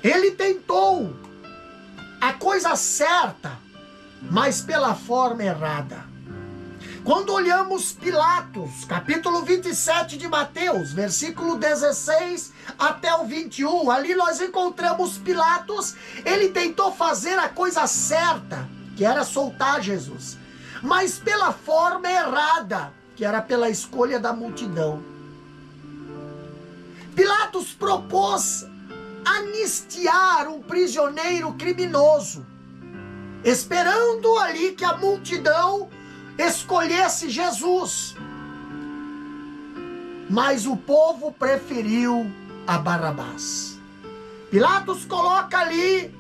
Ele tentou a coisa certa, mas pela forma errada. Quando olhamos Pilatos, capítulo 27 de Mateus, versículo 16 até o 21, ali nós encontramos Pilatos. Ele tentou fazer a coisa certa, que era soltar Jesus, mas pela forma errada, que era pela escolha da multidão. Pilatos propôs anistiar um prisioneiro criminoso, esperando ali que a multidão escolhesse Jesus. Mas o povo preferiu a Barabás. Pilatos coloca ali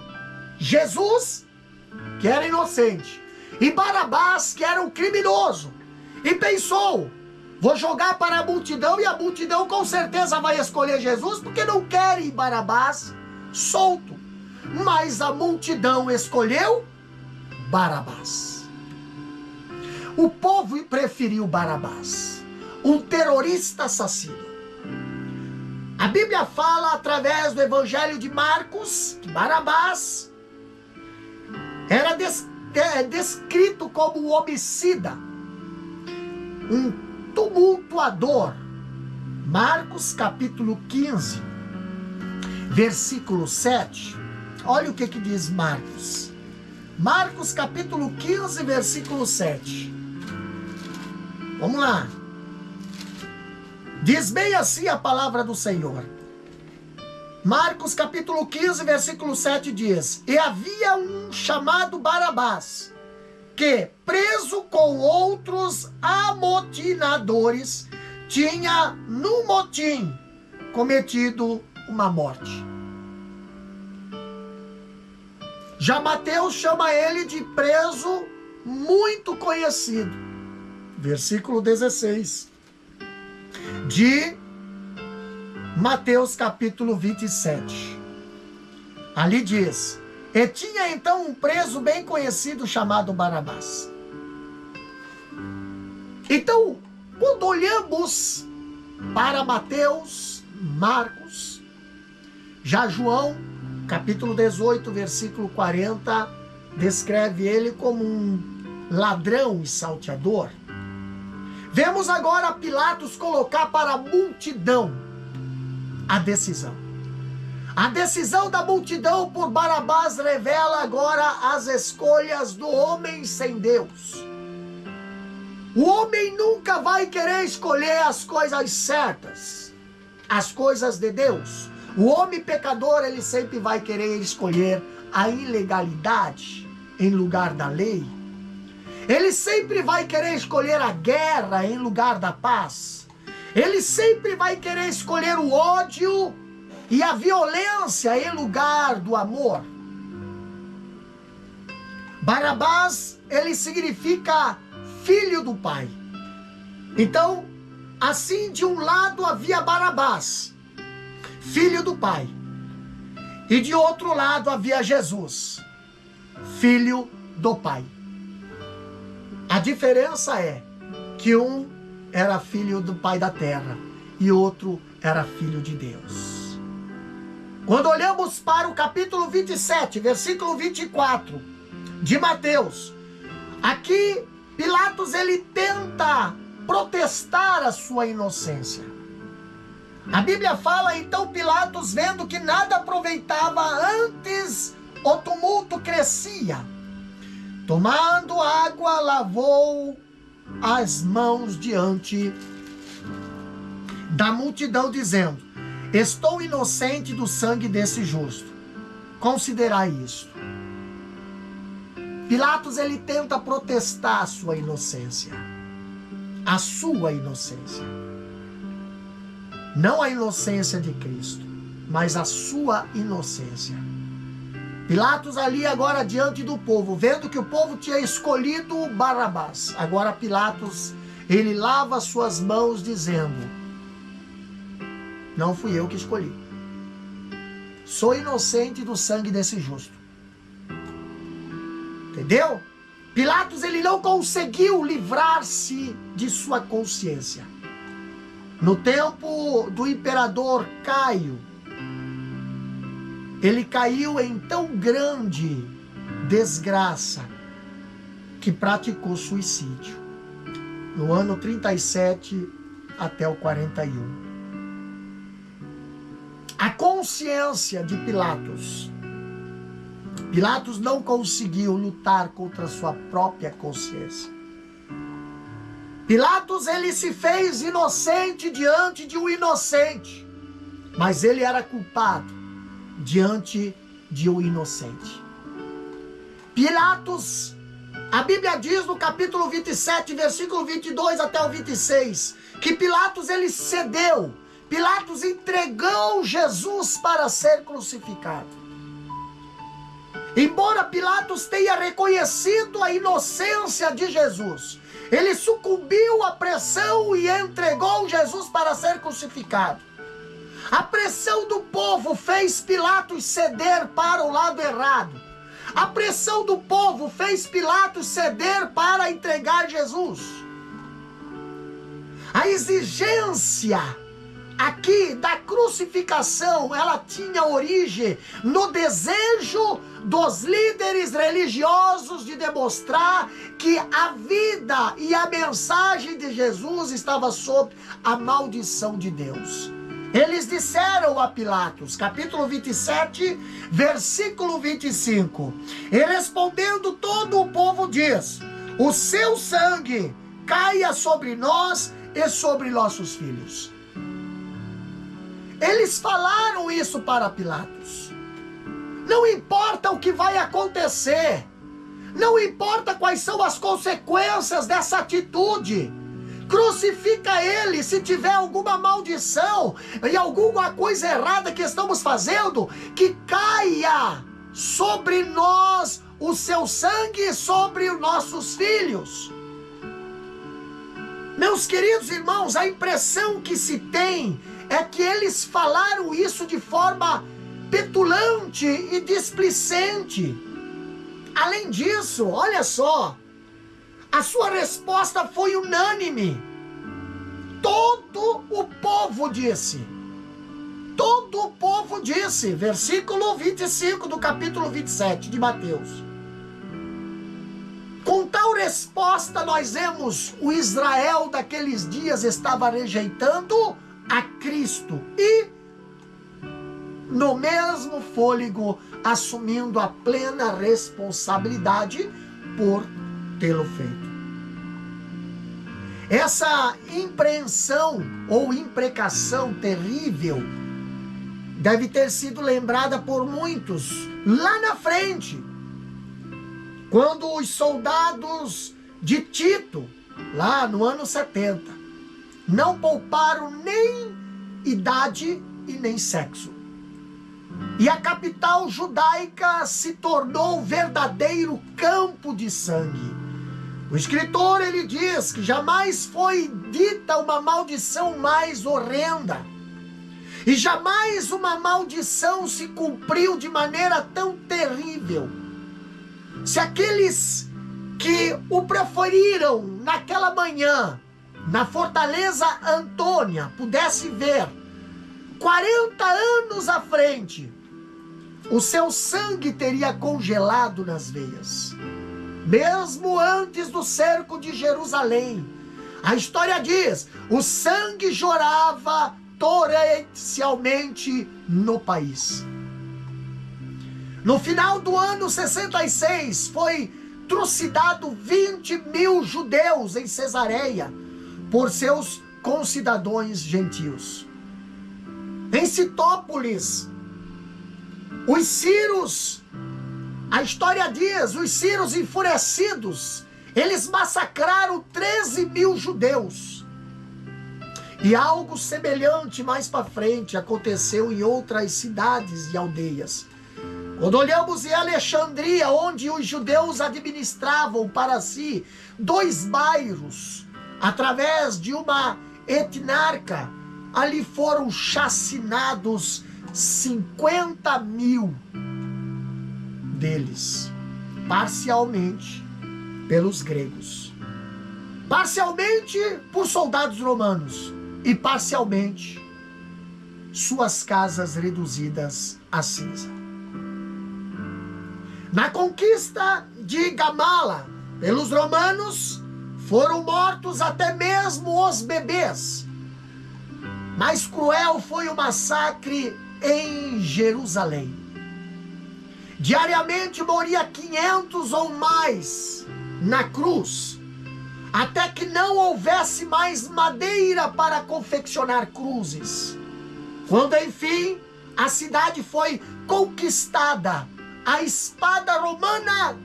Jesus, que era inocente, e Barabás, que era um criminoso, e pensou: vou jogar para a multidão, e a multidão com certeza vai escolher Jesus, porque não querem Barabás solto. Mas a multidão escolheu Barabás. O povo preferiu Barabás, um terrorista assassino. A Bíblia fala, através do Evangelho de Marcos, que Barabás era descrito como um homicida, um tumultuador. Marcos capítulo 15, versículo 7. Olha o que diz Marcos. Marcos capítulo 15, versículo 7. Vamos lá. Diz bem assim a palavra do Senhor. Marcos capítulo 15, versículo 7 diz: E havia um chamado Barabás, que, preso com outros amotinadores, tinha no motim cometido uma morte. Já Mateus chama ele de preso muito conhecido. Versículo 16 de Mateus capítulo 27. Ali diz: E tinha então um preso bem conhecido chamado Barabás. Então, quando olhamos para Mateus, Marcos, já João, capítulo 18, versículo 40, descreve ele como um ladrão e salteador. Vemos agora Pilatos colocar para a multidão a decisão. A decisão da multidão por Barabás revela agora as escolhas do homem sem Deus. O homem nunca vai querer escolher as coisas certas, as coisas de Deus. O homem pecador, ele sempre vai querer escolher a ilegalidade em lugar da lei. Ele sempre vai querer escolher a guerra em lugar da paz. Ele sempre vai querer escolher o ódio e a violência em lugar do amor. Barabás, ele significa filho do pai. Então, assim, de um lado havia Barabás, filho do pai, e de outro lado havia Jesus, filho do pai. A diferença é que um era filho do pai da terra e outro era filho de Deus. Quando olhamos para o capítulo 27, versículo 24 de Mateus, aqui Pilatos ele tenta protestar a sua inocência. A Bíblia fala, então Pilatos, vendo que nada aproveitava, antes o tumulto crescia, tomando água, lavou as mãos diante da multidão, dizendo: Estou inocente do sangue desse justo. Considerai isto. Pilatos, ele tenta protestar a sua inocência. A sua inocência. Não a inocência de Cristo, mas a sua inocência. Pilatos ali agora diante do povo, vendo que o povo tinha escolhido Barabás. Agora Pilatos, ele lava suas mãos dizendo: Não fui eu que escolhi. Sou inocente do sangue desse justo. Entendeu? Pilatos, ele não conseguiu livrar-se de sua consciência. No tempo do imperador Caio, ele caiu em tão grande desgraça que praticou suicídio no ano 37 até o 41. A consciência de Pilatos. Pilatos não conseguiu lutar contra sua própria consciência. Pilatos, ele se fez inocente diante de um inocente, mas ele era culpado diante de um inocente. Pilatos, a Bíblia diz no capítulo 27, versículo 22 até o 26, que Pilatos, ele cedeu. Pilatos entregou Jesus para ser crucificado. Embora Pilatos tenha reconhecido a inocência de Jesus, ele sucumbiu à pressão e entregou Jesus para ser crucificado. A pressão do povo fez Pilatos ceder para o lado errado. A pressão do povo fez Pilatos ceder para entregar Jesus. A exigência aqui da crucificação, ela tinha origem no desejo dos líderes religiosos de demonstrar que a vida e a mensagem de Jesus estava sob a maldição de Deus. Eles disseram a Pilatos, capítulo 27, versículo 25, e respondendo todo o povo diz: o seu sangue caia sobre nós e sobre nossos filhos. Eles falaram isso para Pilatos. Não importa o que vai acontecer, não importa quais são as consequências dessa atitude, crucifica ele. Se tiver alguma maldição e alguma coisa errada que estamos fazendo, que caia sobre nós o seu sangue, sobre os nossos filhos. Meus queridos irmãos, a impressão que se tem é que eles falaram isso de forma petulante e displicente. Além disso, olha só, a sua resposta foi unânime. Todo o povo disse. Todo o povo disse. Versículo 25 do capítulo 27 de Mateus. Com tal resposta, nós vemos o Israel daqueles dias estava rejeitando a Cristo e, no mesmo fôlego, assumindo a plena responsabilidade por tê-lo feito. Essa impreensão ou imprecação terrível deve ter sido lembrada por muitos lá na frente, quando os soldados de Tito, lá no ano 70, não pouparam nem idade e nem sexo. E a capital judaica se tornou um verdadeiro campo de sangue. O escritor, ele diz que jamais foi dita uma maldição mais horrenda. E jamais uma maldição se cumpriu de maneira tão terrível. Se aqueles que o proferiram naquela manhã, na fortaleza Antônia, pudesse ver 40 anos à frente, o seu sangue teria congelado nas veias. Mesmo antes do cerco de Jerusalém, a história diz, o sangue jorrava torrencialmente no país. No final do ano 66, foi trucidado 20.000 judeus em Cesareia por seus concidadãos gentios. Em Citópolis, os sírios, a história diz, os sírios enfurecidos, eles massacraram 13.000 judeus. E algo semelhante mais para frente aconteceu em outras cidades e aldeias. Quando olhamos em Alexandria, onde os judeus administravam para si 2 bairros, através de uma etnarca, ali foram chacinados 50.000 deles, parcialmente pelos gregos, parcialmente por soldados romanos e parcialmente suas casas reduzidas a cinza. Na conquista de Gamala pelos romanos, foram mortos até mesmo os bebês. Mais cruel foi o massacre em Jerusalém. Diariamente moria 500 ou mais na cruz, até que não houvesse mais madeira para confeccionar cruzes. Quando enfim a cidade foi conquistada, a espada romana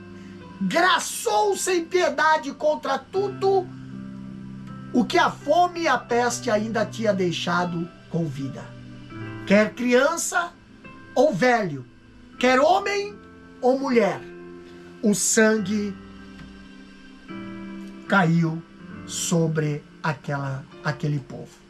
graçou sem piedade contra tudo o que a fome e a peste ainda tinha deixado com vida. Quer criança ou velho, quer homem ou mulher, o sangue caiu sobre aquele povo.